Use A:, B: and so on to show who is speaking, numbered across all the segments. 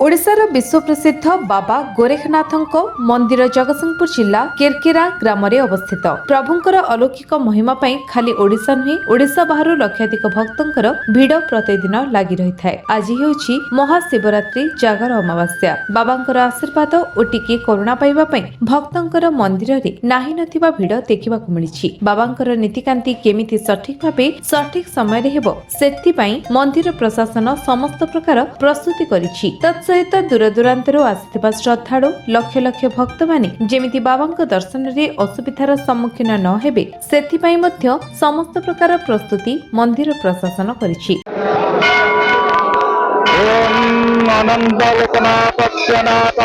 A: ओडिशार विश्व प्रसिद्ध बाबा गोरेखनाथଙ୍କ मंदिर जगतसिंहपुर जिला केरकेरा ग्राम रे अवस्थित। प्रभुंकर अलौकिक महिमा पई खाली ओडिशा नुहे ओडिशा बाहर लक्षाधिक भक्तंकर भीड़ प्रतिदिन लागि रही थाए। आज हेउछि महाशिवरात्रि जागर अमावास्या। बाबांकर आशीर्वाद ओ टिके करुणा पाइबा पई भक्तंकर मंदिर रे नाही नथिबा भीड़ देखिबाकू मिलिछि। बाबांकर नीतिकांति केमिति सठिक भाबे सठिक समय रे हेबो सेति पई मंदिर प्रशासन समस्त प्रकार प्रस्तुति करिछि। सहित दूरदूरांतर आसिथिबा श्रद्धालु लक्ष लक्ष भक्त माने जेमिति बाबांक दर्शन रे असुविधार सम्मुखीन न हेबे सेथिपई मध्य समस्त प्रकार प्रस्तुति मंदिर प्रशासन करिछि।
B: अनंत लोकनाथ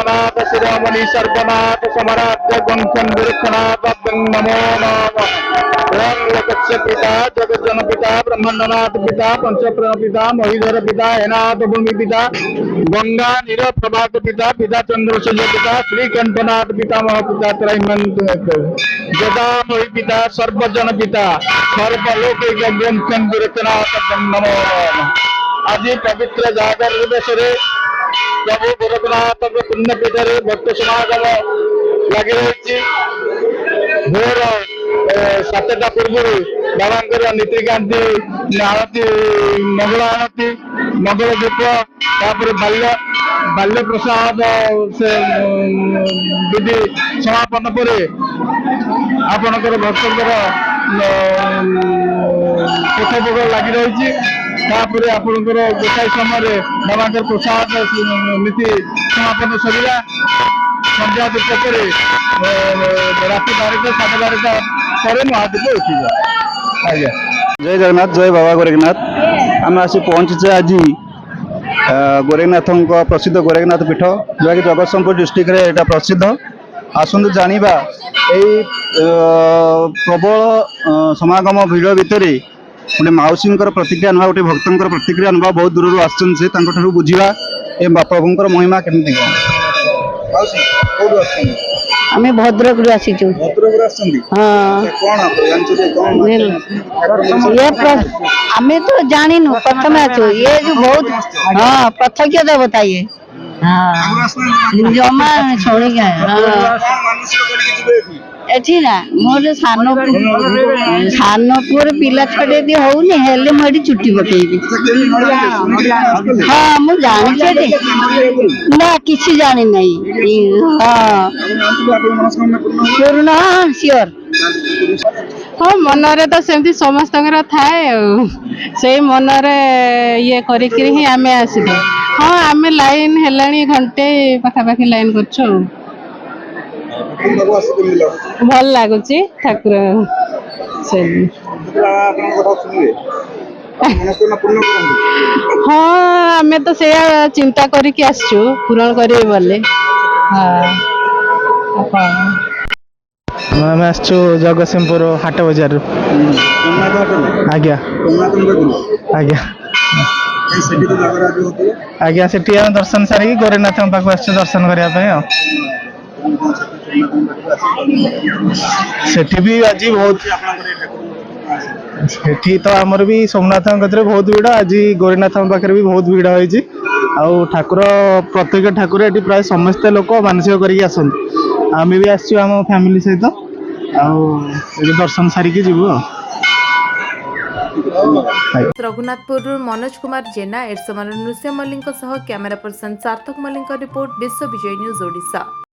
B: नाथ शिरोमणि सर्वनाथ समराज्य गुंसन वृक्षनाथ नमो नमः। ओम लोकस्य पिता जगज्जन पिता ब्रह्मांडनाथ पिता पंचप्राण पिता महीधर पिता हेनाथ भूमि पिता गंगा नीर प्रभात पिता पिता चंद्रसूर्य पिता श्रीकंठनाथ पिता महापिता त्रैमंत जदामहि पिता सर्वजन पिता सर्वलोकैक गुंसन वृक्षनाथ नमो नमः। आज पवित्र जागर दिवस प्रभु गोरखनाथ पुण्यपीठ भक्त समागम लगी रही। भोर 7टा पूर्व बाबा नीतिकांति आरती मंगल आरती मंगल दीप तापर बाल्य प्रसाद से विधि समापन पर आपणकर भक्तर पथभोग लगी रही। तापर आपणकर गोटाए समय बाबा प्रसाद नीति समापन सरिला संध्या दीप पर राति 12टा 12:30 पर महादीप उठा। आज्ञा
C: जय जगन्नाथ जय बाबा गोरेखनाथ। आम आसी पहुँचे आज गोरेखनाथ प्रसिद्ध गोरेखनाथ पीठ जहाँकि जगतसिंहपुर डिस्ट्रिक्ट रे एटा प्रसिद्ध। आसतु जानिबा यही प्रबल समागम भिड़ भितर गोटे माउसी प्रतिक्रिया ना गोटे भक्तर प्रतिक्रिया ना बहुत दूर आसर बुझा ए प्रभुंर महिमा केमती
D: आम भद्रक आम तो जानू प्रथम आसु ये जो बहुत हाँ प्रत्यक्ष देवता ये जमा शुणी एठी ना मोर सान पुअर पिला छड़े दी होनी हेले मुझे चुट्टी पकेबी। हाँ मु जानी ना किसी जानी नहीं। हाँ पूर्ण सियोर।
E: हाँ मनरे तो सेमती समस्त थाए से मनरे ये करिकरी ही आमे आसिलु। हाँ आमे लाइन हेलानी घंटे पाखापाखि लाइन करछु। भल लगुच ठाकुर से हाँ आमे तो से चिंता करके आसछु पूरण करिए बोले। हाँ
F: आम आसु जगतसिंहपुर हाट बजार। आज्ञा आज्ञा आज्ञा से दर्शन सारिकी गोरेखनाथ पाक आस दर्शन करने सेठी भी आज बहुत सेठी तो आमर भी सोमनाथ बहुत भीड़ आज गोरेखनाथ पाखे भी बहुत भीड़ होती। आउ ठाकुर प्रत्येक ठाकुर ये प्राय समस्ते लोक मानसिक करके आसत। आम भी आसचु आम फैमिली सहित दर्शन सारिकी जीवु।
A: रघुनाथपुर मनोज कुमार जेना एड्समर नृसिंह मल्लिक कैमेरा पर्सन सार्थक मल्लिक रिपोर्ट विश्व विजय न्यूज ओडिशा।